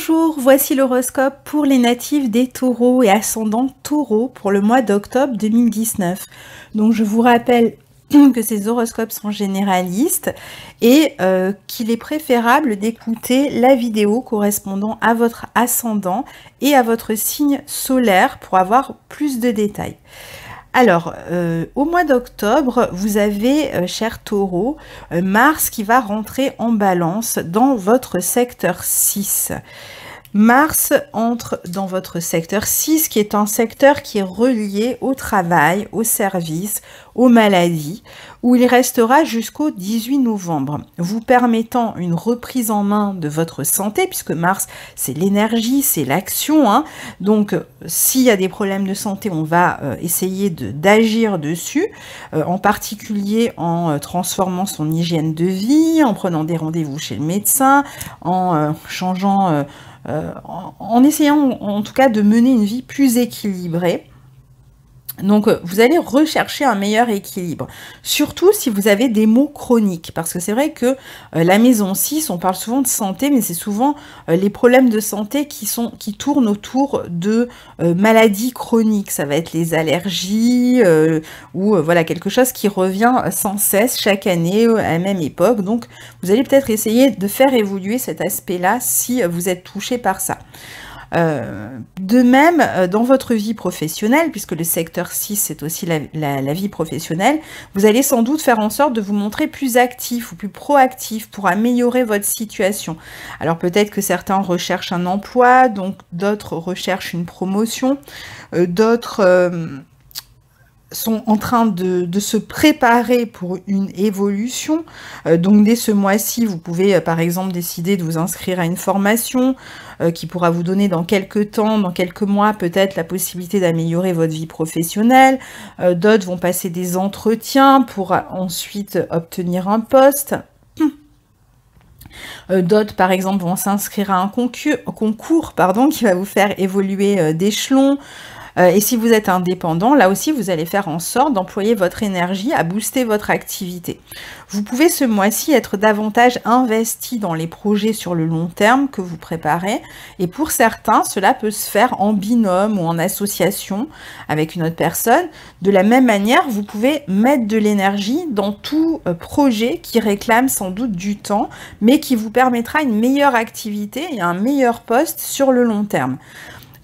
Bonjour, voici l'horoscope pour les natifs des taureaux et ascendants taureaux pour le mois d'octobre 2019. Donc je vous rappelle que ces horoscopes sont généralistes et qu'il est préférable d'écouter la vidéo correspondant à votre ascendant et à votre signe solaire pour avoir plus de détails. Alors, au mois d'octobre, vous avez, chers taureaux, Mars qui va rentrer en balance dans votre secteur 6. Mars entre dans votre secteur 6, qui est un secteur qui est relié au travail, au service, aux maladies, où il restera jusqu'au 18 novembre, vous permettant une reprise en main de votre santé, puisque Mars, c'est l'énergie, c'est l'action, hein. Donc, s'il y a des problèmes de santé, on va essayer d'agir dessus, en particulier en transformant son hygiène de vie, en prenant des rendez-vous chez le médecin, en changeant... en essayant en tout cas de mener une vie plus équilibrée. Donc, vous allez rechercher un meilleur équilibre, surtout si vous avez des maux chroniques, parce que c'est vrai que la maison 6, on parle souvent de santé, mais c'est souvent les problèmes de santé qui tournent autour de maladies chroniques. Ça va être les allergies ou voilà quelque chose qui revient sans cesse chaque année à la même époque. Donc, vous allez peut-être essayer de faire évoluer cet aspect-là si vous êtes touché par ça. De même, dans votre vie professionnelle, puisque le secteur 6, c'est aussi la vie professionnelle, vous allez sans doute faire en sorte de vous montrer plus actif ou plus proactif pour améliorer votre situation. Alors peut-être que certains recherchent un emploi, donc d'autres recherchent une promotion, d'autres... sont en train de se préparer pour une évolution. Donc dès ce mois-ci, vous pouvez par exemple décider de vous inscrire à une formation qui pourra vous donner dans quelques temps, dans quelques mois peut-être la possibilité d'améliorer votre vie professionnelle. D'autres vont passer des entretiens pour ensuite obtenir un poste. D'autres, par exemple, vont s'inscrire à un concours qui va vous faire évoluer d'échelon. Et si vous êtes indépendant, là aussi, vous allez faire en sorte d'employer votre énergie à booster votre activité. Vous pouvez ce mois-ci être davantage investi dans les projets sur le long terme que vous préparez. Et pour certains, cela peut se faire en binôme ou en association avec une autre personne. De la même manière, vous pouvez mettre de l'énergie dans tout projet qui réclame sans doute du temps, mais qui vous permettra une meilleure activité et un meilleur poste sur le long terme.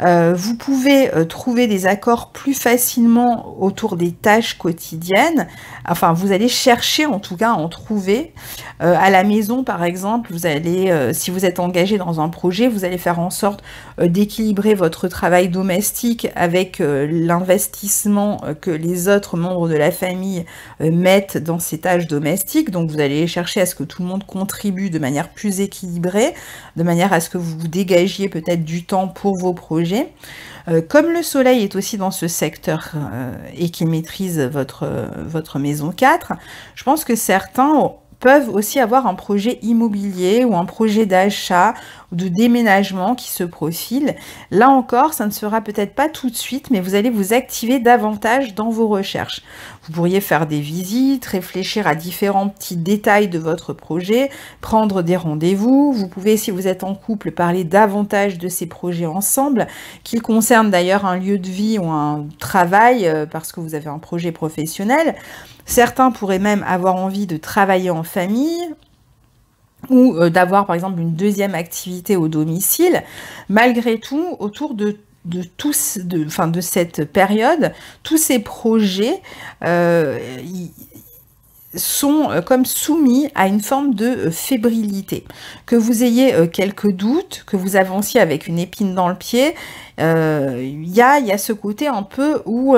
Vous pouvez trouver des accords plus facilement autour des tâches quotidiennes. Enfin, vous allez chercher en tout cas à en trouver. À la maison, par exemple, vous allez, si vous êtes engagé dans un projet, vous allez faire en sorte d'équilibrer votre travail domestique avec l'investissement que les autres membres de la famille mettent dans ces tâches domestiques. Donc, vous allez chercher à ce que tout le monde contribue de manière plus équilibrée, de manière à ce que vous vous dégagiez peut-être du temps pour vos projets. Comme le soleil est aussi dans ce secteur et qui maîtrise votre maison 4, je pense que certains peuvent aussi avoir un projet immobilier ou un projet d'achat ou de déménagement qui se profile. Là encore, ça ne sera peut-être pas tout de suite, mais vous allez vous activer davantage dans vos recherches. Vous pourriez faire des visites, réfléchir à différents petits détails de votre projet, prendre des rendez-vous. Vous pouvez, si vous êtes en couple, parler davantage de ces projets ensemble, qu'ils concernent d'ailleurs un lieu de vie ou un travail, parce que vous avez un projet professionnel. Certains pourraient même avoir envie de travailler en famille ou d'avoir par exemple une deuxième activité au domicile. Malgré tout, autour de cette période, tous ces projets sont comme soumis à une forme de fébrilité. Que vous ayez quelques doutes, que vous avanciez avec une épine dans le pied, il y a ce côté un peu où...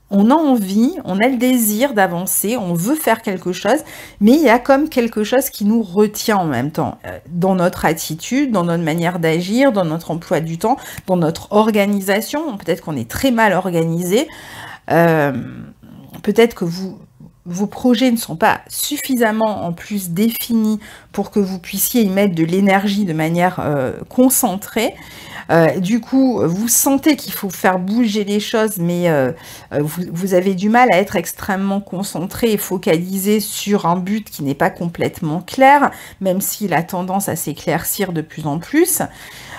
on a envie, on a le désir d'avancer, on veut faire quelque chose, mais il y a comme quelque chose qui nous retient en même temps, dans notre attitude, dans notre manière d'agir, dans notre emploi du temps, dans notre organisation. Peut-être qu'on est très mal organisé, peut-être que vos projets ne sont pas suffisamment en plus définis pour que vous puissiez y mettre de l'énergie de manière concentrée. Du coup, vous sentez qu'il faut faire bouger les choses, mais vous avez du mal à être extrêmement concentré et focalisé sur un but qui n'est pas complètement clair, même s'il a tendance à s'éclaircir de plus en plus.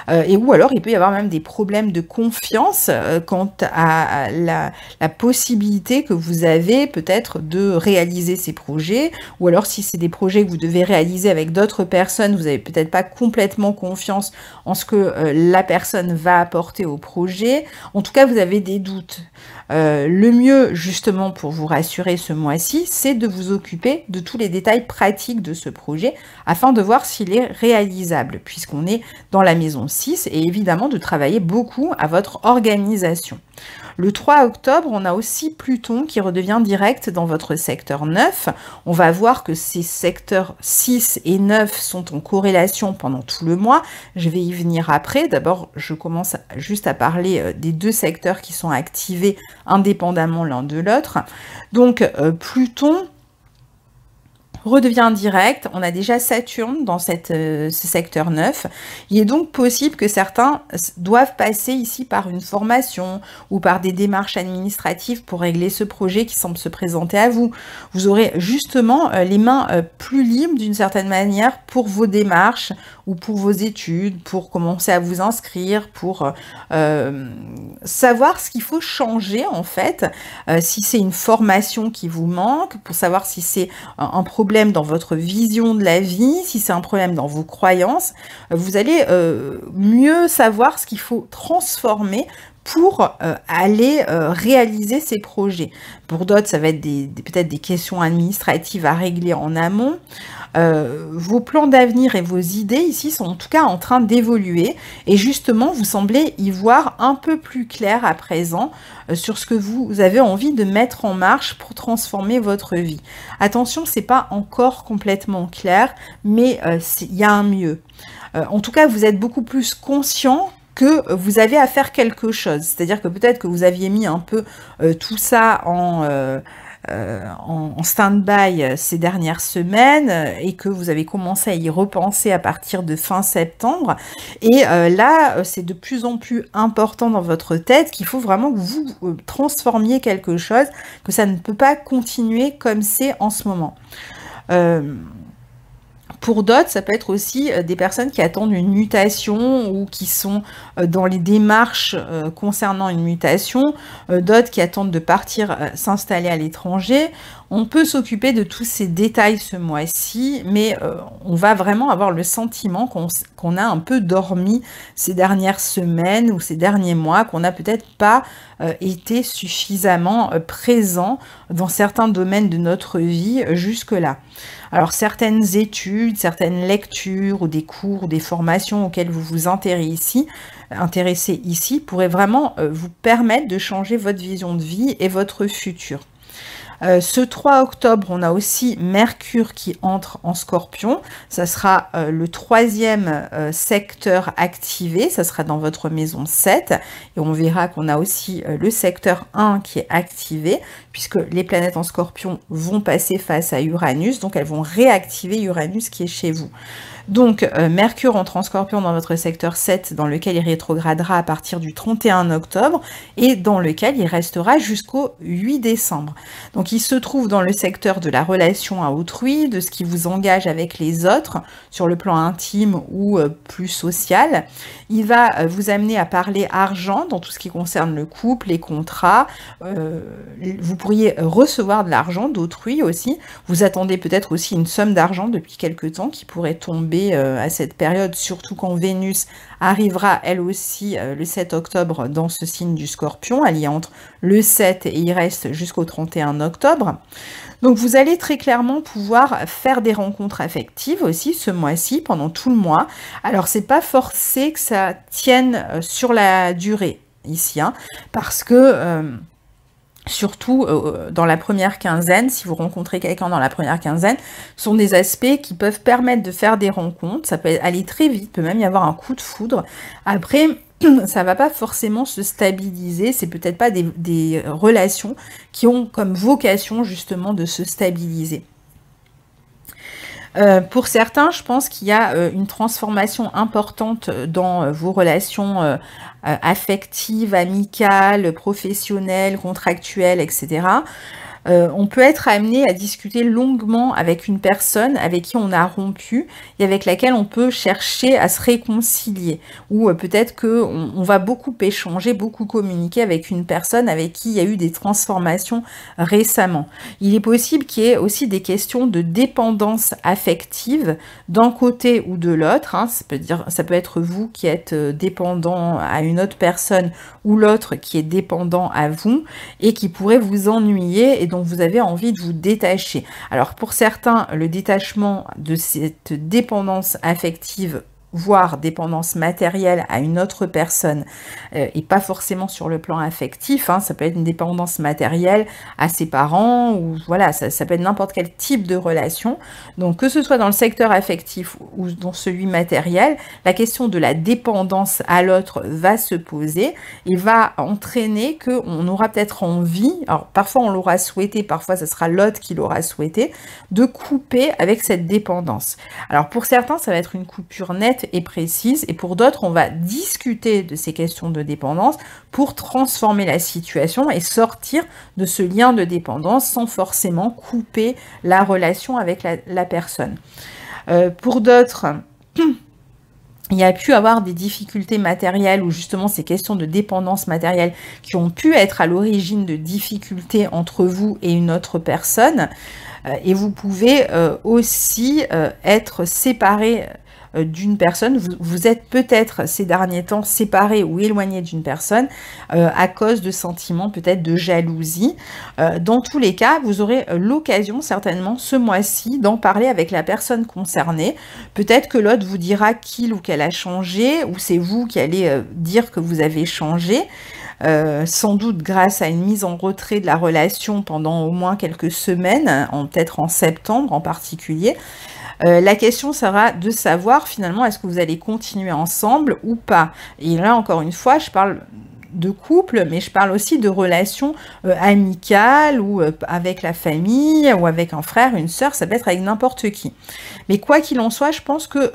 Ou alors, il peut y avoir même des problèmes de confiance quant à la possibilité que vous avez peut-être de réaliser ces projets, ou alors si c'est des projets que vous devez réaliser avec d'autres personnes, vous n'avez peut-être pas complètement confiance en ce que la personne va apporter au projet. En tout cas, vous avez des doutes. Le mieux, justement, pour vous rassurer ce mois-ci, c'est de vous occuper de tous les détails pratiques de ce projet afin de voir s'il est réalisable, puisqu'on est dans la maison 6, et évidemment de travailler beaucoup à votre organisation. Le 3 octobre, on a aussi Pluton qui redevient direct dans votre secteur 9. On va voir que ces secteurs 6 et 9 sont en corrélation pendant tout le mois. Je vais y venir après. D'abord, je commence juste à parler des deux secteurs qui sont activés indépendamment l'un de l'autre. Donc, Pluton redevient direct, on a déjà Saturne dans ce secteur 9. Il est donc possible que certains doivent passer ici par une formation ou par des démarches administratives pour régler ce projet qui semble se présenter à vous. Vous aurez justement les mains plus libres d'une certaine manière pour vos démarches ou pour vos études, pour commencer à vous inscrire, pour savoir ce qu'il faut changer en fait, si c'est une formation qui vous manque, pour savoir si c'est un problème dans votre vision de la vie, si c'est un problème dans vos croyances, vous allez mieux savoir ce qu'il faut transformer pour aller réaliser ces projets. Pour d'autres, ça va être peut-être des questions administratives à régler en amont. Vos plans d'avenir et vos idées ici sont en tout cas en train d'évoluer et justement vous semblez y voir un peu plus clair à présent sur ce que vous avez envie de mettre en marche pour transformer votre vie. Attention, c'est pas encore complètement clair, mais il y a un mieux. En tout cas, vous êtes beaucoup plus conscient que vous avez à faire quelque chose. C'est-à-dire que peut-être que vous aviez mis un peu tout ça en stand-by ces dernières semaines et que vous avez commencé à y repenser à partir de fin septembre. Et là, c'est de plus en plus important dans votre tête qu'il faut vraiment que vous transformiez quelque chose, que ça ne peut pas continuer comme c'est en ce moment. Pour d'autres, ça peut être aussi des personnes qui attendent une mutation ou qui sont dans les démarches concernant une mutation, d'autres qui attendent de partir s'installer à l'étranger. On peut s'occuper de tous ces détails ce mois-ci, mais on va vraiment avoir le sentiment qu'on a un peu dormi ces dernières semaines ou ces derniers mois, qu'on n'a peut-être pas été suffisamment présent dans certains domaines de notre vie jusque-là. Alors certaines études, certaines lectures ou des cours ou des formations auxquelles vous vous intéressez ici pourraient vraiment vous permettre de changer votre vision de vie et votre futur. Ce 3 octobre, on a aussi Mercure qui entre en Scorpion. Ça sera le 3e secteur activé. Ça sera dans votre maison 7. Et on verra qu'on a aussi le secteur 1 qui est activé, puisque les planètes en Scorpion vont passer face à Uranus. Donc, elles vont réactiver Uranus qui est chez vous. Donc, Mercure entre en Scorpion dans votre secteur 7, dans lequel il rétrogradera à partir du 31 octobre, et dans lequel il restera jusqu'au 8 décembre. Donc, il se trouve dans le secteur de la relation à autrui, de ce qui vous engage avec les autres, sur le plan intime ou plus social. Il va vous amener à parler argent, dans tout ce qui concerne le couple, les contrats. Vous pourriez recevoir de l'argent d'autrui aussi. Vous attendez peut-être aussi une somme d'argent depuis quelque temps qui pourrait tomber à cette période, surtout quand Vénus arrivera elle aussi le 7 octobre dans ce signe du Scorpion. Elle y entre le 7 et il reste jusqu'au 31 octobre. Donc vous allez très clairement pouvoir faire des rencontres affectives aussi ce mois-ci, pendant tout le mois. Alors c'est pas forcé que ça tienne sur la durée ici, hein, parce que surtout dans la première quinzaine, si vous rencontrez quelqu'un dans la première quinzaine, sont des aspects qui peuvent permettre de faire des rencontres. Ça peut aller très vite, peut même y avoir un coup de foudre. Après, ça va pas forcément se stabiliser, c'est peut-être pas des relations qui ont comme vocation justement de se stabiliser. Pour certains, je pense qu'il y a une transformation importante dans vos relations affectives, amicales, professionnelles, contractuelles, etc. On peut être amené à discuter longuement avec une personne avec qui on a rompu et avec laquelle on peut chercher à se réconcilier. Ou peut-être qu'on va beaucoup échanger, beaucoup communiquer avec une personne avec qui il y a eu des transformations récemment. Il est possible qu'il y ait aussi des questions de dépendance affective d'un côté ou de l'autre. Hein. Ça peut être vous qui êtes dépendant à une autre personne ou l'autre qui est dépendant à vous et qui pourrait vous ennuyer et donc vous avez envie de vous détacher. Alors pour certains, le détachement de cette dépendance affective, voire dépendance matérielle à une autre personne, et pas forcément sur le plan affectif, hein, ça peut être une dépendance matérielle à ses parents, ou voilà, ça peut être n'importe quel type de relation. Donc que ce soit dans le secteur affectif ou dans celui matériel, la question de la dépendance à l'autre va se poser et va entraîner qu'on aura peut-être envie, alors parfois on l'aura souhaité, parfois ce sera l'autre qui l'aura souhaité, de couper avec cette dépendance. Alors pour certains, ça va être une coupure nette et précise, et pour d'autres, on va discuter de ces questions de dépendance pour transformer la situation et sortir de ce lien de dépendance sans forcément couper la relation avec la personne. Pour d'autres, il y a pu avoir des difficultés matérielles ou justement ces questions de dépendance matérielle qui ont pu être à l'origine de difficultés entre vous et une autre personne. Et vous pouvez aussi être séparés d'une personne. Vous êtes peut-être ces derniers temps séparés ou éloignés d'une personne à cause de sentiments peut-être de jalousie. Dans tous les cas, vous aurez l'occasion certainement ce mois-ci d'en parler avec la personne concernée. Peut-être que l'autre vous dira qu'il ou qu'elle a changé, ou c'est vous qui allez dire que vous avez changé. Sans doute grâce à une mise en retrait de la relation pendant au moins quelques semaines, peut-être en septembre en particulier. La question sera de savoir finalement est-ce que vous allez continuer ensemble ou pas. Et là encore une fois, je parle de couple, mais je parle aussi de relations amicales ou avec la famille ou avec un frère, une sœur, ça peut être avec n'importe qui. Mais quoi qu'il en soit, je pense que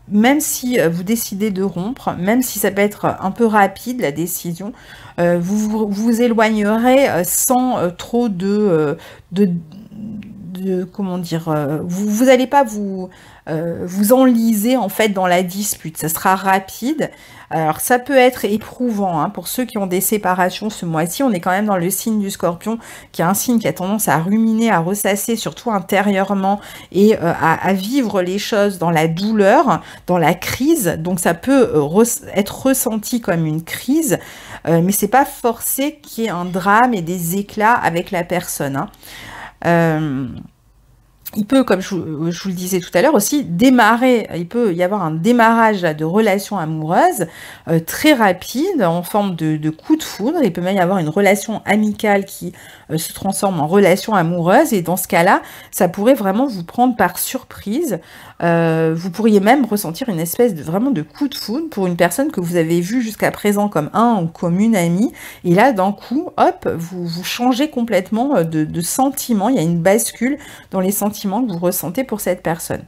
même si vous décidez de rompre, même si ça peut être un peu rapide la décision, vous vous éloignerez sans trop comment dire, vous n'allez pas vous enliser en fait dans la dispute, ça sera rapide. Alors ça peut être éprouvant hein, pour ceux qui ont des séparations ce mois-ci. On est quand même dans le signe du Scorpion, qui est un signe qui a tendance à ruminer, à ressasser, surtout intérieurement, et à vivre les choses dans la douleur, dans la crise. Donc ça peut être ressenti comme une crise, mais c'est pas forcé qu'il y ait un drame et des éclats avec la personne. Hein. Il peut, comme je vous le disais tout à l'heure, aussi démarrer, il peut y avoir un démarrage là, de relations amoureuses très rapide, en forme de coup de foudre. Il peut même y avoir une relation amicale qui se transforme en relation amoureuse, et dans ce cas-là, ça pourrait vraiment vous prendre par surprise. Vous pourriez même ressentir une espèce vraiment de coup de foudre pour une personne que vous avez vue jusqu'à présent comme un ou comme une amie, et là, d'un coup, hop, vous changez complètement de sentiment. Il y a une bascule dans les sentiments que vous ressentez pour cette personne.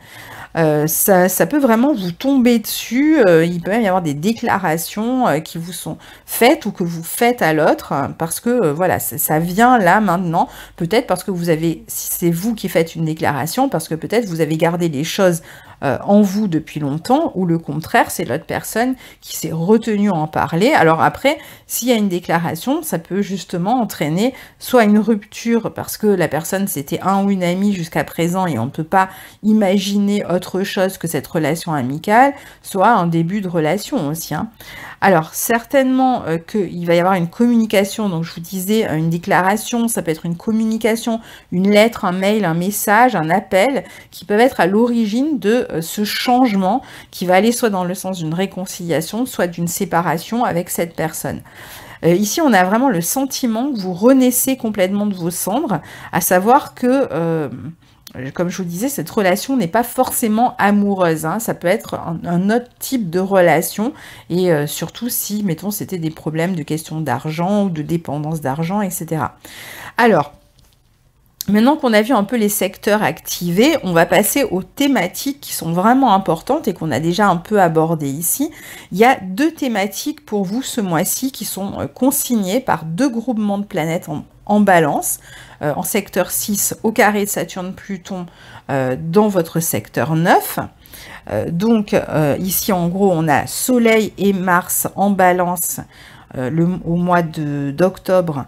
Ça peut vraiment vous tomber dessus, il peut même y avoir des déclarations qui vous sont faites ou que vous faites à l'autre, parce que voilà, ça vient là maintenant, peut-être parce que si c'est vous qui faites une déclaration, parce que peut-être vous avez gardé les choses en vous depuis longtemps, ou le contraire, c'est l'autre personne qui s'est retenue à en parler. Alors après, s'il y a une déclaration, ça peut justement entraîner soit une rupture, parce que la personne c'était un ou une amie jusqu'à présent et on ne peut pas imaginer autre chose que cette relation amicale, soit un début de relation aussi. Hein. Alors certainement qu'il va y avoir une communication, donc je vous disais une déclaration, ça peut être une communication, une lettre, un mail, un message, un appel, qui peuvent être à l'origine de ce changement qui va aller soit dans le sens d'une réconciliation, soit d'une séparation avec cette personne. Ici, on a vraiment le sentiment que vous renaissez complètement de vos cendres, à savoir que, comme je vous disais, cette relation n'est pas forcément amoureuse, hein, ça peut être un autre type de relation, et surtout si, mettons, c'était des problèmes de question d'argent ou de dépendance d'argent, etc. Alors, Maintenant qu'on a vu un peu les secteurs activés, on va passer aux thématiques qui sont vraiment importantes et qu'on a déjà un peu abordées ici. Il y a 2 thématiques pour vous ce mois-ci qui sont consignées par 2 groupements de planètes en balance, en secteur 6 au carré de Saturne-Pluton dans votre secteur 9. Donc ici en gros on a Soleil et Mars en balance au mois d'octobre.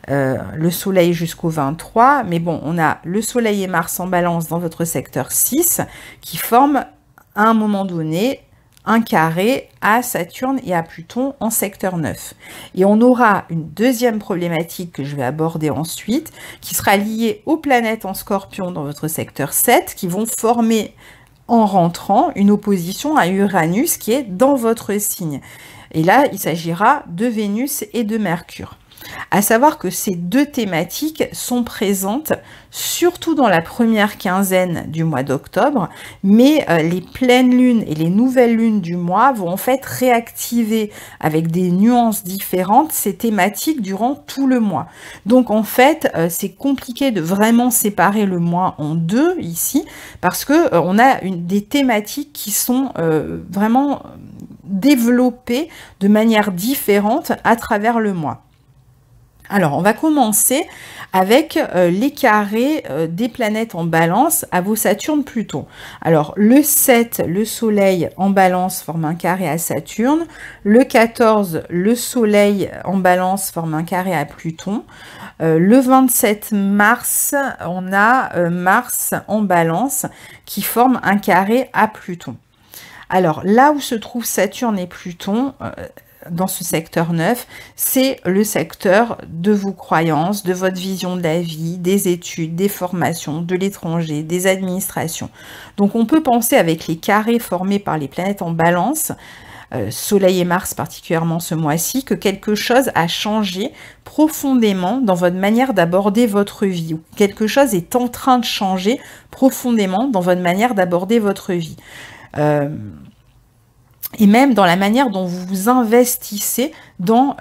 Le Soleil jusqu'au 23, mais bon, on a le Soleil et Mars en balance dans votre secteur 6 qui forment à un moment donné un carré à Saturne et à Pluton en secteur 9. Et on aura une deuxième problématique que je vais aborder ensuite, qui sera liée aux planètes en Scorpion dans votre secteur 7, qui vont former en rentrant une opposition à Uranus qui est dans votre signe. Et là, il s'agira de Vénus et de Mercure. À savoir que ces 2 thématiques sont présentes surtout dans la première quinzaine du mois d'octobre, mais les pleines lunes et les nouvelles lunes du mois vont en fait réactiver avec des nuances différentes ces thématiques durant tout le mois. Donc en fait, c'est compliqué de vraiment séparer le mois en 2 ici, parce que on a des thématiques qui sont vraiment développées de manière différente à travers le mois. Alors, on va commencer avec les carrés des planètes en balance à vos Saturne-Pluton. Alors, le 7, le Soleil en balance forme un carré à Saturne. Le 14, le Soleil en balance forme un carré à Pluton. Le 27 mars, on a Mars en balance qui forme un carré à Pluton. Alors, là où se trouvent Saturne et Pluton, dans ce secteur 9, c'est le secteur de vos croyances, de votre vision de la vie, des études, des formations, de l'étranger, des administrations. Donc on peut penser avec les carrés formés par les planètes en balance, Soleil et Mars particulièrement ce mois-ci, que quelque chose a changé profondément dans votre manière d'aborder votre vie, ou quelque chose est en train de changer profondément dans votre manière d'aborder votre vie. Et même dans la manière dont vous vous investissez dans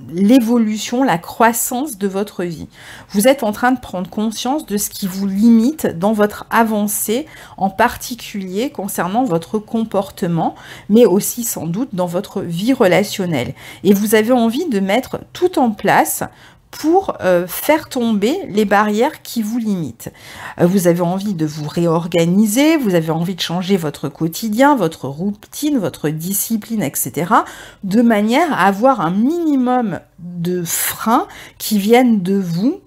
l'évolution, la croissance de votre vie. Vous êtes en train de prendre conscience de ce qui vous limite dans votre avancée, en particulier concernant votre comportement, mais aussi sans doute dans votre vie relationnelle. Et vous avez envie de mettre tout en place pour faire tomber les barrières qui vous limitent. Vous avez envie de vous réorganiser, vous avez envie de changer votre quotidien, votre routine, votre discipline, etc., de manière à avoir un minimum de freins qui viennent de vous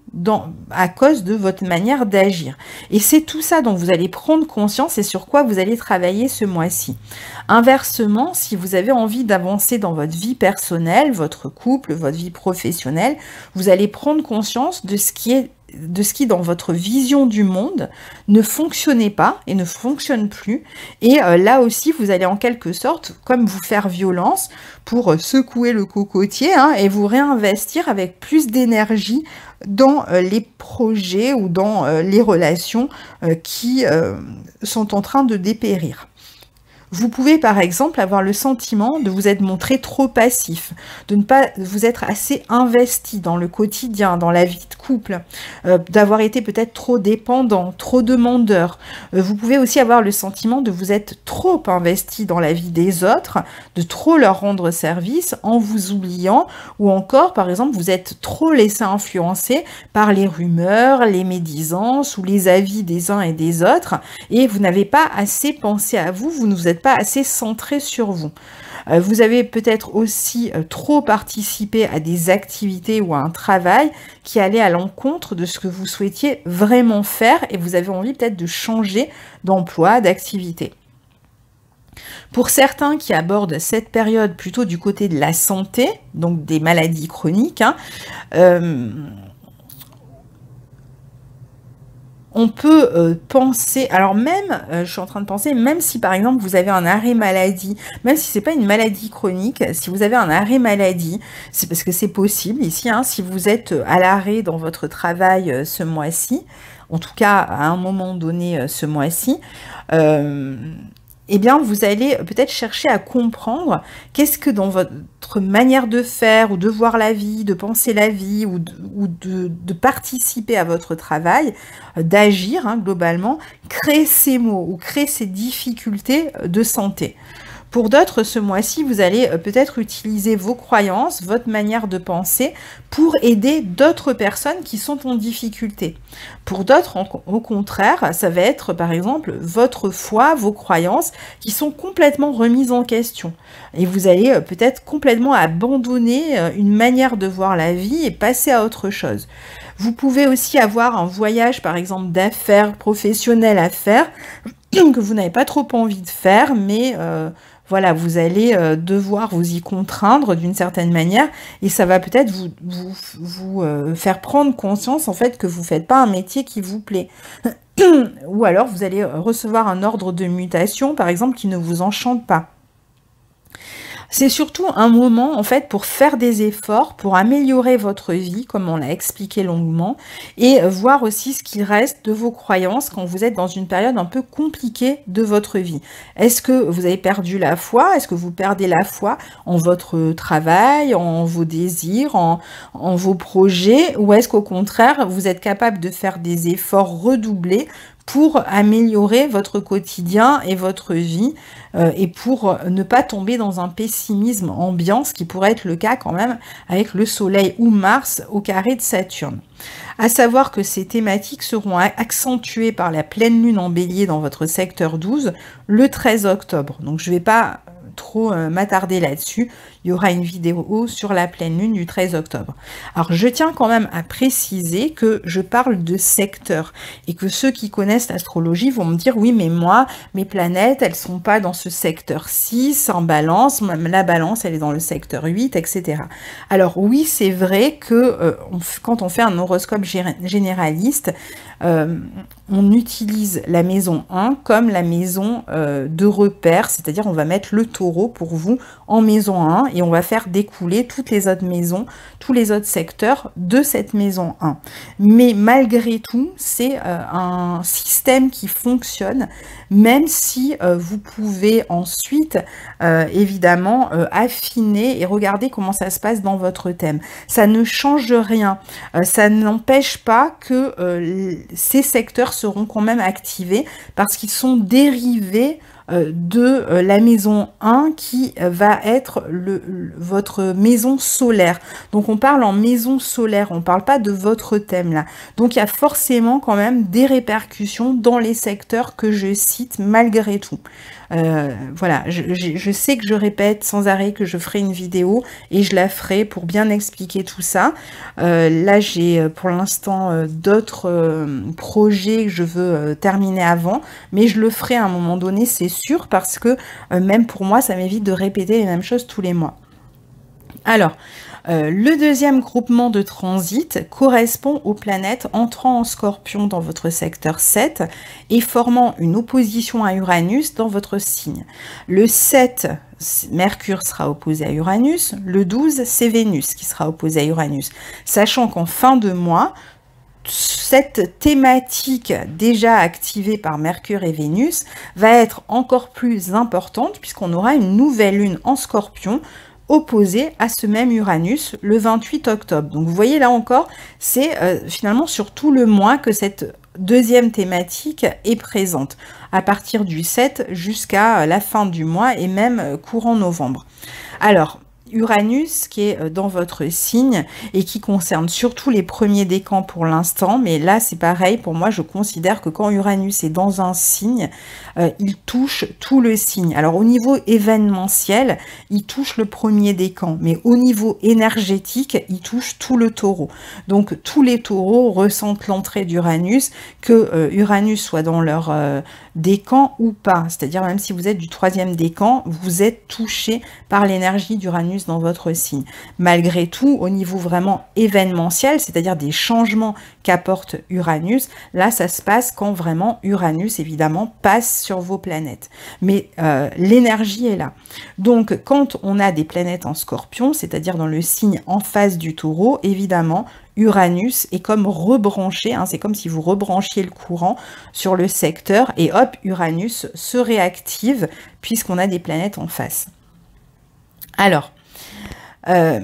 à cause de votre manière d'agir. Et c'est tout ça dont vous allez prendre conscience et sur quoi vous allez travailler ce mois-ci. Inversement, si vous avez envie d'avancer dans votre vie personnelle, votre couple, votre vie professionnelle, vous allez prendre conscience de ce qui dans votre vision du monde ne fonctionnait pas et ne fonctionne plus. Et là aussi, vous allez en quelque sorte, comme vous faire violence pour secouer le cocotier et vous réinvestir avec plus d'énergie dans les projets ou dans les relations qui sont en train de dépérir. Vous pouvez par exemple avoir le sentiment de vous être montré trop passif, de ne pas vous être assez investi dans le quotidien, dans la vie de couple, d'avoir été peut-être trop dépendant, trop demandeur. Vous pouvez aussi avoir le sentiment de vous être trop investi dans la vie des autres, de trop leur rendre service en vous oubliant, ou encore par exemple vous êtes trop laissé influencer par les rumeurs, les médisances ou les avis des uns et des autres, et vous n'avez pas assez pensé à vous, vous ne vous êtes pas assez centré sur vous. Vous avez peut-être aussi trop participé à des activités ou à un travail qui allait à l'encontre de ce que vous souhaitiez vraiment faire et vous avez envie peut-être de changer d'emploi, d'activité. Pour certains qui abordent cette période plutôt du côté de la santé, donc des maladies chroniques, on peut penser, alors même, je suis en train de penser, même si par exemple vous avez un arrêt maladie, même si c'est pas une maladie chronique, si vous avez un arrêt maladie, c'est parce que c'est possible ici, si vous êtes à l'arrêt dans votre travail ce mois-ci, en tout cas à un moment donné ce mois-ci, eh bien, vous allez peut-être chercher à comprendre qu'est-ce que dans votre manière de faire ou de voir la vie, de penser la vie ou de participer à votre travail, d'agir globalement, crée ces maux ou crée ces difficultés de santé. Pour d'autres, ce mois-ci, vous allez peut-être utiliser vos croyances, votre manière de penser pour aider d'autres personnes qui sont en difficulté. Pour d'autres, au contraire, ça va être par exemple votre foi, vos croyances qui sont complètement remises en question. Et vous allez peut-être complètement abandonner une manière de voir la vie et passer à autre chose. Vous pouvez aussi avoir un voyage, par exemple, d'affaires, professionnel à faire, que vous n'avez pas trop envie de faire, mais voilà, vous allez devoir vous y contraindre d'une certaine manière, et ça va peut-être vous faire prendre conscience en fait que vous ne faites pas un métier qui vous plaît. Ou alors vous allez recevoir un ordre de mutation, par exemple, qui ne vous enchante pas. C'est surtout un moment, en fait, pour faire des efforts, pour améliorer votre vie, comme on l'a expliqué longuement, et voir aussi ce qu'il reste de vos croyances quand vous êtes dans une période un peu compliquée de votre vie. Est-ce que vous avez perdu la foi? Est-ce que vous perdez la foi en votre travail, en vos désirs, en vos projets? Ou est-ce qu'au contraire, vous êtes capable de faire des efforts redoublés pour améliorer votre quotidien et votre vie et pour ne pas tomber dans un pessimisme ambiant, ce qui pourrait être le cas quand même avec le Soleil ou Mars au carré de Saturne. À savoir que ces thématiques seront accentuées par la pleine lune en Bélier dans votre secteur 12 le 13 octobre. Donc je ne vais pas trop m'attarder là-dessus. Il y aura une vidéo sur la pleine lune du 13 octobre. Alors, je tiens quand même à préciser que je parle de secteur et que ceux qui connaissent l'astrologie vont me dire, oui, mais moi, mes planètes, elles sont pas dans ce secteur 6, en balance, même la balance, elle est dans le secteur 8, etc. Alors, oui, c'est vrai que quand on fait un horoscope généraliste, on utilise la maison 1 comme la maison de repère, c'est-à-dire on va mettre le taureau pour vous en maison 1 et on va faire découler toutes les autres maisons, tous les autres secteurs de cette maison 1. Mais malgré tout, c'est un système qui fonctionne, même si vous pouvez ensuite évidemment affiner et regarder comment ça se passe dans votre thème. Ça ne change rien, ça n'empêche pas que ces secteurs seront quand même activés parce qu'ils sont dérivés de la maison 1 qui va être votre maison solaire. Donc on parle en maison solaire, on ne parle pas de votre thème là. Donc il y a forcément quand même des répercussions dans les secteurs que je cite malgré tout. Voilà, je sais que je répète sans arrêt que je ferai une vidéo et je la ferai pour bien expliquer tout ça. Là, j'ai pour l'instant d'autres projets que je veux terminer avant, mais je le ferai à un moment donné, c'est sûr, parce que même pour moi, ça m'évite de répéter les mêmes choses tous les mois. Alors, le deuxième groupement de transit correspond aux planètes entrant en Scorpion dans votre secteur 7 et formant une opposition à Uranus dans votre signe. Le 7, Mercure sera opposé à Uranus. Le 12, c'est Vénus qui sera opposé à Uranus. Sachant qu'en fin de mois, cette thématique déjà activée par Mercure et Vénus va être encore plus importante puisqu'on aura une nouvelle lune en Scorpion opposé à ce même Uranus le 28 octobre. Donc vous voyez là encore, c'est finalement sur tout le mois que cette deuxième thématique est présente, à partir du 7 jusqu'à la fin du mois et même courant novembre. Alors, Uranus qui est dans votre signe et qui concerne surtout les premiers décans pour l'instant, mais là c'est pareil, pour moi je considère que quand Uranus est dans un signe, il touche tout le signe. Alors au niveau événementiel, il touche le premier décan, mais au niveau énergétique, il touche tout le taureau. Donc tous les taureaux ressentent l'entrée d'Uranus, que Uranus soit dans leur décan ou pas, c'est-à-dire même si vous êtes du troisième décan, vous êtes touché par l'énergie d'Uranus Uranus dans votre signe. Malgré tout, au niveau vraiment événementiel, c'est-à-dire des changements qu'apporte Uranus, là ça se passe quand vraiment Uranus évidemment passe sur vos planètes. Mais l'énergie est là. Donc quand on a des planètes en Scorpion, c'est-à-dire dans le signe en face du Taureau, évidemment Uranus est comme rebranché, hein, c'est comme si vous rebranchiez le courant sur le secteur et hop, Uranus se réactive puisqu'on a des planètes en face. Alors, la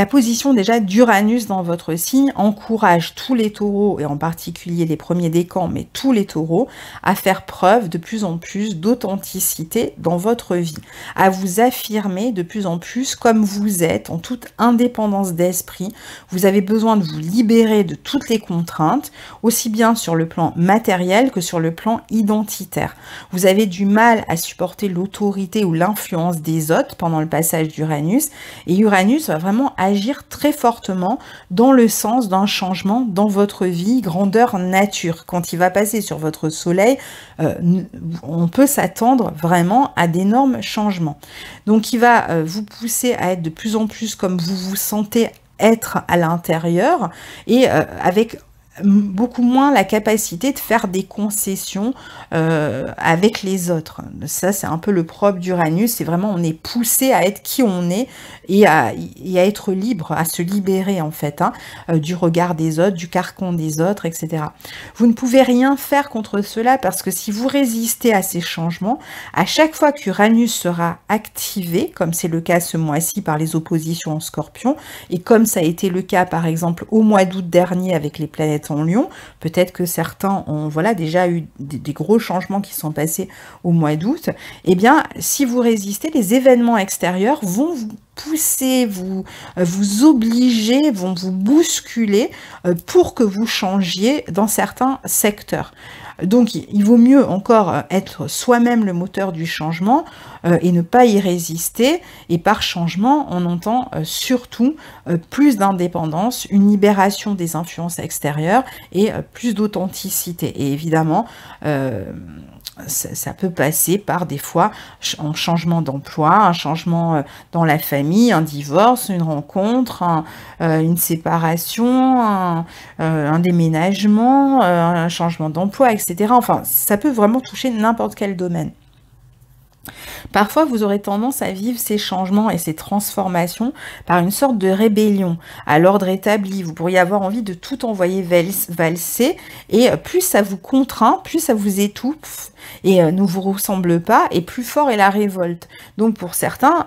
position déjà d'Uranus dans votre signe encourage tous les taureaux, et en particulier les premiers décans, mais tous les taureaux, à faire preuve de plus en plus d'authenticité dans votre vie, à vous affirmer de plus en plus comme vous êtes, en toute indépendance d'esprit. Vous avez besoin de vous libérer de toutes les contraintes, aussi bien sur le plan matériel que sur le plan identitaire. Vous avez du mal à supporter l'autorité ou l'influence des autres pendant le passage d'Uranus, et Uranus va vraiment agir très fortement dans le sens d'un changement dans votre vie, grandeur nature. Quand il va passer sur votre soleil, on peut s'attendre vraiment à d'énormes changements. Donc il va vous pousser à être de plus en plus comme vous vous sentez être à l'intérieur, et avec beaucoup moins la capacité de faire des concessions avec les autres. Ça, c'est un peu le propre d'Uranus, c'est vraiment on est poussé à être qui on est et à être libre, à se libérer en fait, hein, du regard des autres, du carcan des autres, etc. Vous ne pouvez rien faire contre cela parce que si vous résistez à ces changements, à chaque fois qu'Uranus sera activé, comme c'est le cas ce mois-ci par les oppositions en Scorpion, et comme ça a été le cas par exemple au mois d'août dernier avec les planètes en Lion, peut-être que certains ont déjà eu des gros changements qui sont passés au mois d'août, eh bien si vous résistez, les événements extérieurs vont vous pousser, vous obliger, vont vous bousculer pour que vous changiez dans certains secteurs. Donc il vaut mieux encore être soi-même le moteur du changement et ne pas y résister. Et par changement, on entend surtout plus d'indépendance, une libération des influences extérieures et plus d'authenticité. Et évidemment, ça peut passer par des fois un changement d'emploi, un changement dans la famille, un divorce, une rencontre, une séparation, un déménagement, un changement d'emploi, etc. Enfin, ça peut vraiment toucher n'importe quel domaine. Parfois, vous aurez tendance à vivre ces changements et ces transformations par une sorte de rébellion à l'ordre établi. Vous pourriez avoir envie de tout envoyer valser, et plus ça vous contraint, plus ça vous étouffe et ne vous ressemble pas, et plus fort est la révolte. Donc pour certains,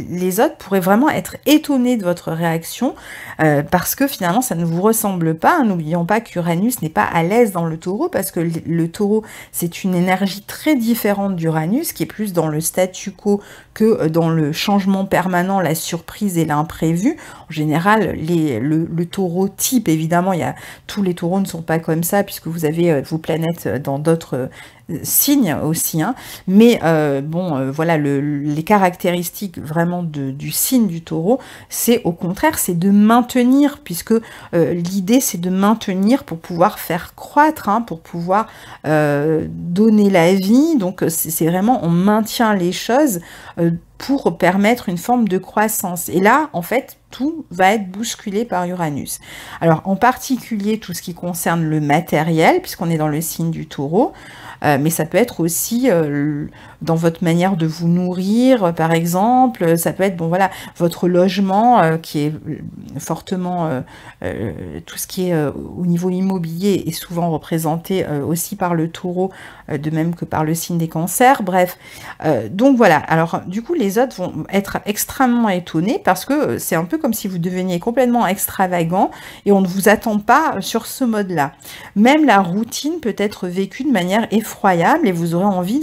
les autres pourraient vraiment être étonnés de votre réaction parce que finalement ça ne vous ressemble pas. N'oublions pas qu'Uranus n'est pas à l'aise dans le taureau, parce que le taureau c'est une énergie très différente d'Uranus qui est plus dans le statu quo que dans le changement permanent, la surprise et l'imprévu. En général, le taureau type, évidemment, tous les taureaux ne sont pas comme ça, puisque vous avez vos planètes dans d'autres signes aussi, hein. Mais voilà, les caractéristiques vraiment du signe du taureau, c'est au contraire, c'est de maintenir, puisque l'idée c'est de maintenir pour pouvoir faire croître, hein, pour pouvoir donner la vie. Donc c'est vraiment, on maintient les choses pour permettre une forme de croissance. Et là, en fait, tout va être bousculé par Uranus. Alors, en particulier, tout ce qui concerne le matériel, puisqu'on est dans le signe du taureau, mais ça peut être aussi dans votre manière de vous nourrir, par exemple. Ça peut être, bon voilà, votre logement qui est fortement, tout ce qui est au niveau immobilier est souvent représenté aussi par le taureau, de même que par le signe des cancers. Bref, donc voilà. Alors, du coup, les autres vont être extrêmement étonnés parce que c'est un peu comme si vous deveniez complètement extravagant et on ne vous attend pas sur ce mode-là. Même la routine peut être vécue de manière effroyable et vous aurez envie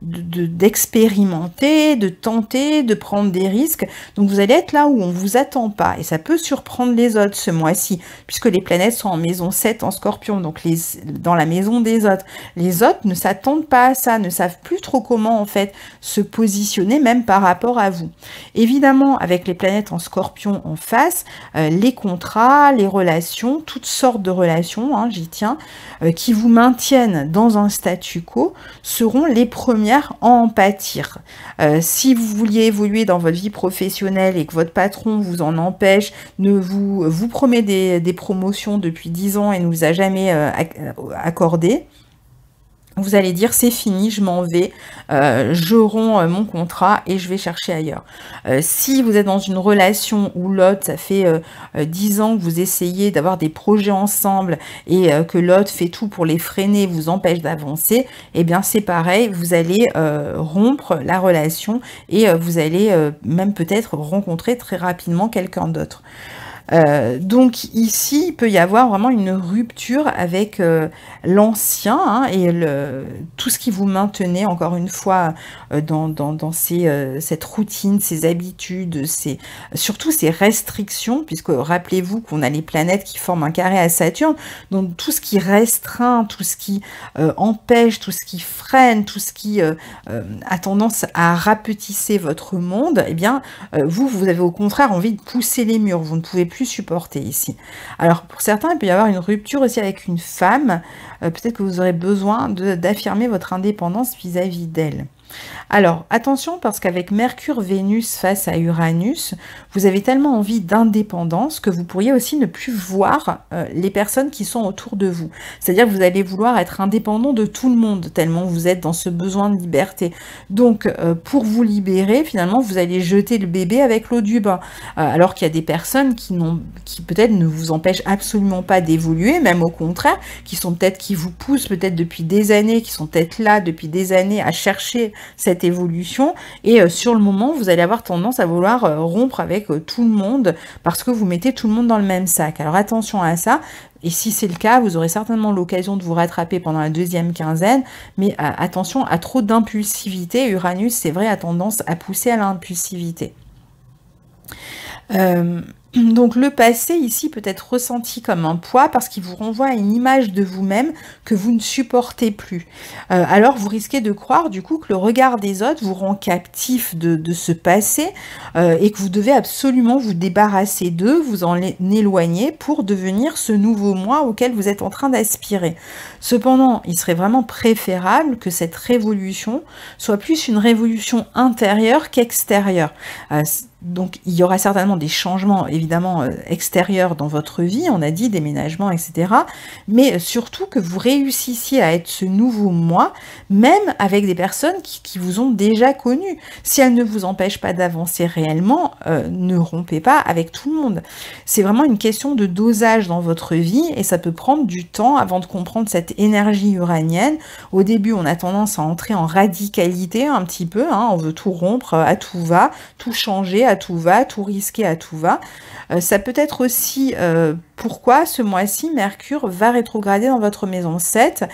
d'expérimenter, de tenter, de prendre des risques. Donc vous allez être là où on ne vous attend pas et ça peut surprendre les autres ce mois-ci puisque les planètes sont en maison 7 en Scorpion, donc dans la maison des autres. Les autres ne s'attendent pas à ça, ne savent plus trop comment en fait se positionner même par rapport à vous. Évidemment, avec les planètes en Scorpion en face, les contrats, les relations, toutes sortes de relations, hein, j'y tiens, qui vous maintiennent dans un statu quo, seront les premières manière en pâtir. Si vous vouliez évoluer dans votre vie professionnelle et que votre patron vous en empêche, vous promet des promotions depuis 10 ans et ne vous a jamais accordé, vous allez dire c'est fini, je m'en vais, je romps mon contrat et je vais chercher ailleurs. Si vous êtes dans une relation où l'autre, ça fait 10 ans que vous essayez d'avoir des projets ensemble et que l'autre fait tout pour les freiner, vous empêche d'avancer, eh bien c'est pareil, vous allez rompre la relation et vous allez même peut-être rencontrer très rapidement quelqu'un d'autre. Donc ici, il peut y avoir vraiment une rupture avec l'ancien hein, et tout ce qui vous maintenait, encore une fois, dans cette routine, ces habitudes, surtout ces restrictions, puisque rappelez-vous qu'on a les planètes qui forment un carré à Saturne, donc tout ce qui restreint, tout ce qui empêche, tout ce qui freine, tout ce qui a tendance à rapetisser votre monde, eh bien, vous avez au contraire envie de pousser les murs, vous ne pouvez plus supporter ici. Alors pour certains, il peut y avoir une rupture aussi avec une femme, peut-être que vous aurez besoin d'affirmer votre indépendance vis-à-vis d'elle. Alors attention parce qu'avec Mercure, Vénus face à Uranus, vous avez tellement envie d'indépendance que vous pourriez aussi ne plus voir les personnes qui sont autour de vous. C'est-à-dire que vous allez vouloir être indépendant de tout le monde tellement vous êtes dans ce besoin de liberté. Donc pour vous libérer, finalement, vous allez jeter le bébé avec l'eau du bain. Alors qu'il y a des personnes qui peut-être ne vous empêchent absolument pas d'évoluer, même au contraire, qui vous poussent peut-être depuis des années, qui sont peut-être là depuis des années à chercher cette évolution et sur le moment vous allez avoir tendance à vouloir rompre avec tout le monde parce que vous mettez tout le monde dans le même sac. Alors attention à ça, et si c'est le cas, vous aurez certainement l'occasion de vous rattraper pendant la deuxième quinzaine, mais attention à trop d'impulsivité. Uranus, c'est vrai, a tendance à pousser à l'impulsivité. Donc le passé ici peut être ressenti comme un poids parce qu'il vous renvoie à une image de vous-même que vous ne supportez plus. Alors vous risquez de croire du coup que le regard des autres vous rend captif de ce passé et que vous devez absolument vous débarrasser d'eux, vous en éloigner pour devenir ce nouveau moi auquel vous êtes en train d'aspirer. Cependant, il serait vraiment préférable que cette révolution soit plus une révolution intérieure qu'extérieure. Donc il y aura certainement des changements évidemment extérieurs dans votre vie, on a dit déménagement, etc. Mais surtout que vous réussissiez à être ce nouveau moi, même avec des personnes qui vous ont déjà connu. Si elles ne vous empêchent pas d'avancer réellement, ne rompez pas avec tout le monde. C'est vraiment une question de dosage dans votre vie et ça peut prendre du temps avant de comprendre cette énergie uranienne. Au début, on a tendance à entrer en radicalité un petit peu, hein, on veut tout rompre à tout va, tout changer à tout va, tout risquer à tout va. Ça peut être aussi pourquoi ce mois-ci, Mercure va rétrograder dans votre maison 7,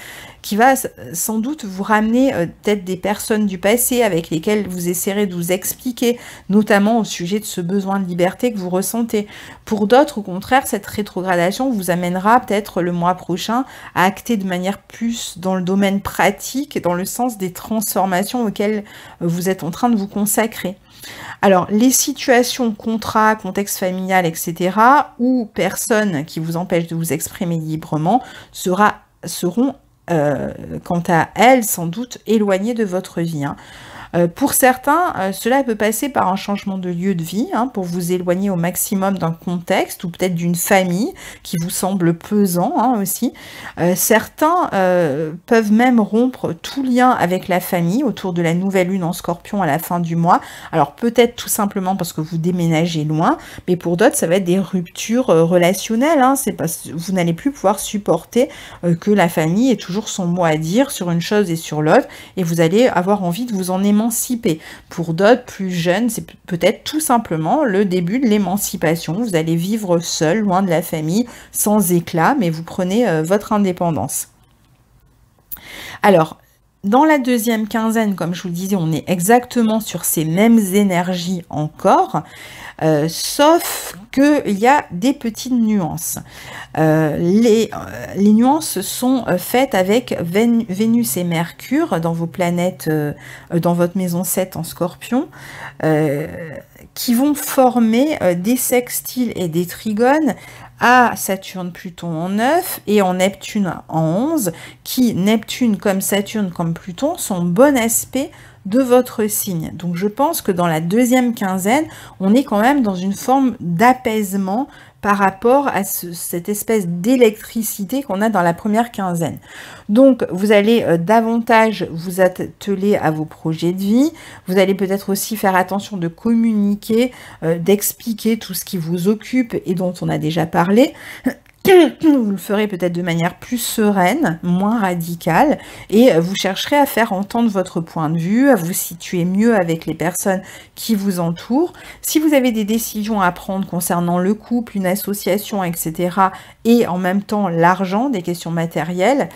qui va sans doute vous ramener peut-être des personnes du passé avec lesquelles vous essaierez de vous expliquer, notamment au sujet de ce besoin de liberté que vous ressentez. Pour d'autres, au contraire, cette rétrogradation vous amènera peut-être le mois prochain à acter de manière plus dans le domaine pratique, dans le sens des transformations auxquelles vous êtes en train de vous consacrer. Alors, les situations, contrats, contexte familial, etc., ou personnes qui vous empêchent de vous exprimer librement, seront, quant à elles, sans doute éloignées de votre vie. Hein. Pour certains, cela peut passer par un changement de lieu de vie, hein, pour vous éloigner au maximum d'un contexte ou peut-être d'une famille qui vous semble pesant hein, aussi. Certains peuvent même rompre tout lien avec la famille autour de la nouvelle lune en Scorpion à la fin du mois. Alors peut-être tout simplement parce que vous déménagez loin, mais pour d'autres, ça va être des ruptures relationnelles. Hein, c'est parce que vous n'allez plus pouvoir supporter que la famille ait toujours son mot à dire sur une chose et sur l'autre, et vous allez avoir envie de vous en émanciper. Pour d'autres plus jeunes, c'est peut-être tout simplement le début de l'émancipation. Vous allez vivre seul, loin de la famille, sans éclat, mais vous prenez votre indépendance. Alors, dans la deuxième quinzaine, comme je vous le disais, on est exactement sur ces mêmes énergies encore, sauf qu'il y a des petites nuances. Les nuances sont faites avec Vénus et Mercure dans vos planètes, dans votre maison 7 en Scorpion. qui vont former des sextiles et des trigones à Saturne, Pluton en 9 et en Neptune en 11, qui, Neptune comme Saturne comme Pluton, sont bon aspect de votre signe. Donc je pense que dans la deuxième quinzaine, on est quand même dans une forme d'apaisement par rapport à cette espèce d'électricité qu'on a dans la première quinzaine. Donc vous allez davantage vous atteler à vos projets de vie, vous allez peut-être aussi faire attention de communiquer, d'expliquer tout ce qui vous occupe et dont on a déjà parlé. Vous le ferez peut-être de manière plus sereine, moins radicale, et vous chercherez à faire entendre votre point de vue, à vous situer mieux avec les personnes qui vous entourent. Si vous avez des décisions à prendre concernant le couple, une association, etc., et en même temps l'argent, des questions matérielles,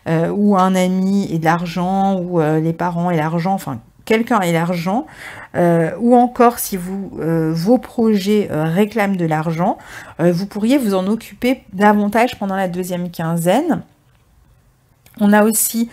ou un ami et de l'argent, ou les parents et l'argent, enfin quelqu'un et l'argent, ou encore si vos projets réclament de l'argent, vous pourriez vous en occuper davantage pendant la deuxième quinzaine. On a aussi,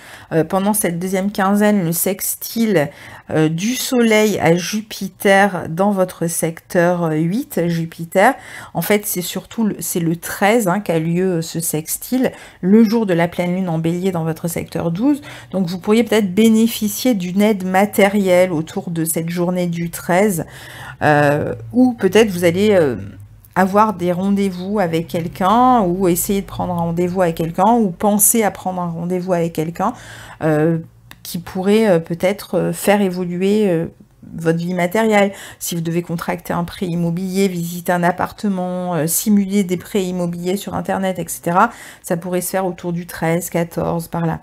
pendant cette deuxième quinzaine, le sextile du Soleil à Jupiter dans votre secteur 8, Jupiter. En fait, c'est surtout le 13 qu'a lieu ce sextile, le jour de la pleine lune en Bélier dans votre secteur 12. Donc, vous pourriez peut-être bénéficier d'une aide matérielle autour de cette journée du 13, ou peut-être vous allez avoir des rendez-vous avec quelqu'un, ou essayer de prendre un rendez-vous avec quelqu'un, ou penser à prendre un rendez-vous avec quelqu'un qui pourrait peut-être faire évoluer votre vie matérielle. Si vous devez contracter un prêt immobilier, visiter un appartement, simuler des prêts immobiliers sur Internet, etc., ça pourrait se faire autour du 13, 14, par là.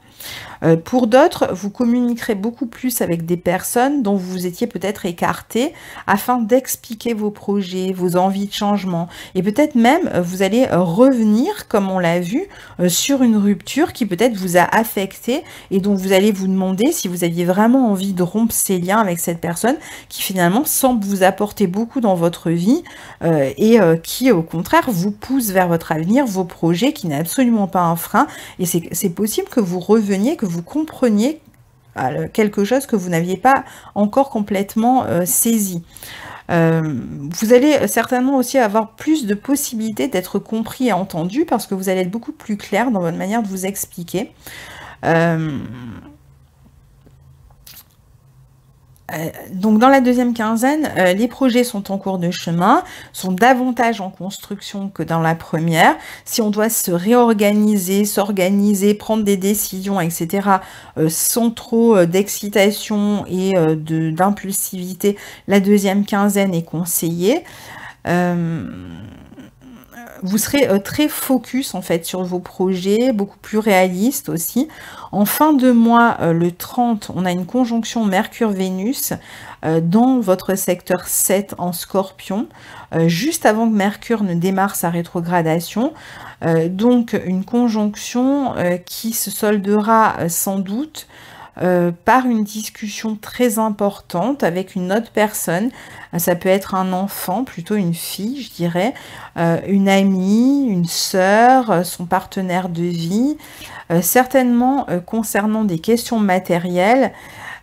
Pour d'autres, vous communiquerez beaucoup plus avec des personnes dont vous étiez peut-être écarté afin d'expliquer vos projets, vos envies de changement. Et peut-être même, vous allez revenir, comme on l'a vu, sur une rupture qui peut-être vous a affecté et dont vous allez vous demander si vous aviez vraiment envie de rompre ces liens avec cette personne qui finalement semble vous apporter beaucoup dans votre vie et qui, au contraire, vous pousse vers votre avenir, vos projets, qui n'est absolument pas un frein. Et c'est possible que vous reveniez, que vous compreniez quelque chose que vous n'aviez pas encore complètement saisi. Vous allez certainement aussi avoir plus de possibilités d'être compris et entendu parce que vous allez être beaucoup plus clair dans votre manière de vous expliquer. Donc dans la deuxième quinzaine, les projets sont en cours de chemin, sont davantage en construction que dans la première. Si on doit se réorganiser, s'organiser, prendre des décisions, etc., sans trop d'excitation et d'impulsivité, la deuxième quinzaine est conseillée. Vous serez très focus en fait sur vos projets, beaucoup plus réaliste aussi. En fin de mois, le 30, on a une conjonction Mercure-Vénus dans votre secteur 7 en Scorpion, juste avant que Mercure ne démarre sa rétrogradation. Donc une conjonction qui se soldera sans doute par une discussion très importante avec une autre personne. Ça peut être un enfant, plutôt une fille, je dirais, une amie, une sœur, son partenaire de vie, certainement concernant des questions matérielles.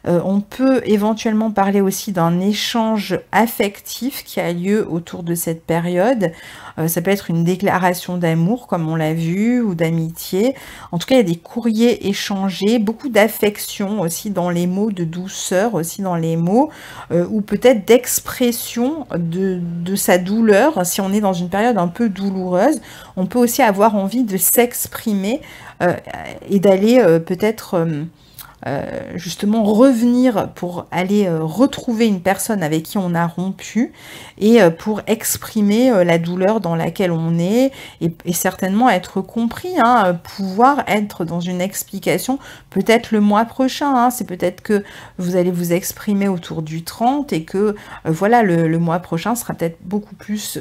On peut éventuellement parler aussi d'un échange affectif qui a lieu autour de cette période. Ça peut être une déclaration d'amour, comme on l'a vu, ou d'amitié. En tout cas, il y a des courriers échangés, beaucoup d'affection aussi dans les mots, de douceur aussi dans les mots, ou peut-être d'expression de sa douleur. Si on est dans une période un peu douloureuse, on peut aussi avoir envie de s'exprimer et d'aller peut-être... justement revenir pour aller retrouver une personne avec qui on a rompu et pour exprimer la douleur dans laquelle on est et certainement être compris, pouvoir être dans une explication peut-être le mois prochain, c'est peut-être que vous allez vous exprimer autour du 30 et que voilà le mois prochain sera peut-être beaucoup plus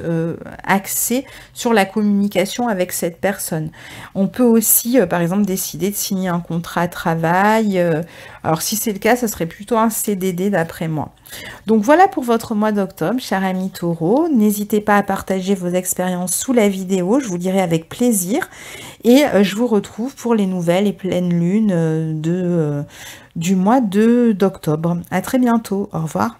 axé sur la communication avec cette personne. On peut aussi par exemple décider de signer un contrat de travail. Alors si c'est le cas, ça serait plutôt un CDD d'après moi. Donc voilà pour votre mois d'octobre, cher ami Taureau. N'hésitez pas à partager vos expériences sous la vidéo, je vous dirai avec plaisir. Et je vous retrouve pour les nouvelles et pleines lunes du mois d'octobre. À très bientôt, au revoir.